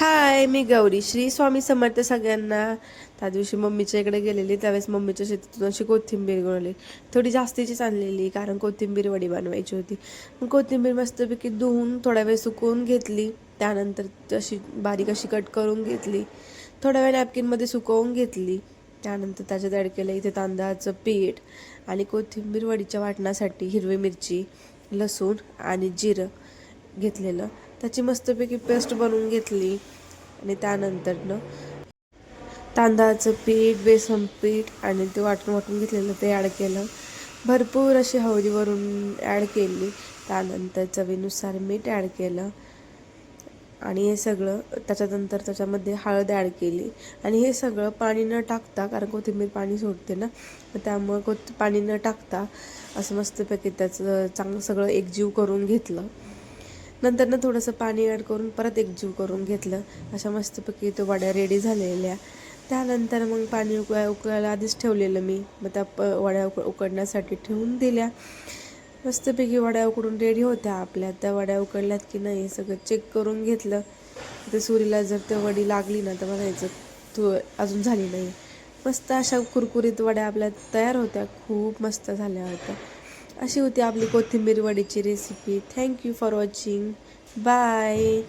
हाय, मी गौरी. श्री स्वामी समर्थ सगळ्यांना. त्या दिवशी मम्मीच्या इकडे गेलेली, त्यावेळेस मम्मीच्या शेतीतून अशी कोथिंबीर घेऊन आली. थोडी जास्तीचीच आणलेली, कारण कोथिंबीर वडी बनवायची होती. मग कोथिंबीर मस्तपैकी धुवून थोडा वेळ सुकवून घेतली. त्यानंतर तशी बारीक अशी कट करून घेतली. थोड्या वेळ नॅपकिनमध्ये सुकवून घेतली. त्यानंतर त्याच्यात ॲड केलं इथे तांदळाचं पीठ आणि कोथिंबीर वडीच्या वाटणासाठी हिरवी मिरची, लसूण आणि जिरं घेतलेलं. त्याची मस्तपैकी पेस्ट बनवून घेतली आणि त्यानंतरनं तांदळाचं पीठ, बेसन पीठ आणि ते वाटून वाटून घेतलेलं ते ॲड केलं. भरपूर अशी हळदीवरून ॲड केली. त्यानंतर चवीनुसार मीठ ॲड केलं आणि हे सगळं त्याच्यानंतर त्याच्यामध्ये हळद ॲड केली आणि हे सगळं पाणी न टाकता, कारण कोथिंबीर पाणी सोडते ना, त्यामुळं पाणी न टाकता असं मस्तपैकी त्याचं चांगलं सगळं एकजीव करून घेतलं. नंतर थोडंसं पाणी ॲड करून परत एकजीव करून घेतलं. अशा मस्तपैकी तो वड्या रेडी झालेल्या. त्यानंतर मग पाणी उकळायला आधीच ठेवलेलं मी, मग त्या वड्या उकडण्यासाठी ठेवून दिल्या. मस्तपैकी वड्या उकडून रेडी होत्या आपल्या. त्या वड्या उकडल्यात की नाही सगळं चेक करून घेतलं. ते सुरीला जर ते वडी लागली ना तर म्हणायचं तू अजून झाली नाही. मस्त अशा कुरकुरीत वड्या आपल्या तयार होत्या. खूप मस्त झाल्या होत्या. अशी होती आपली कोथिंबीर वडीची recipe. Thank you for watching. Bye.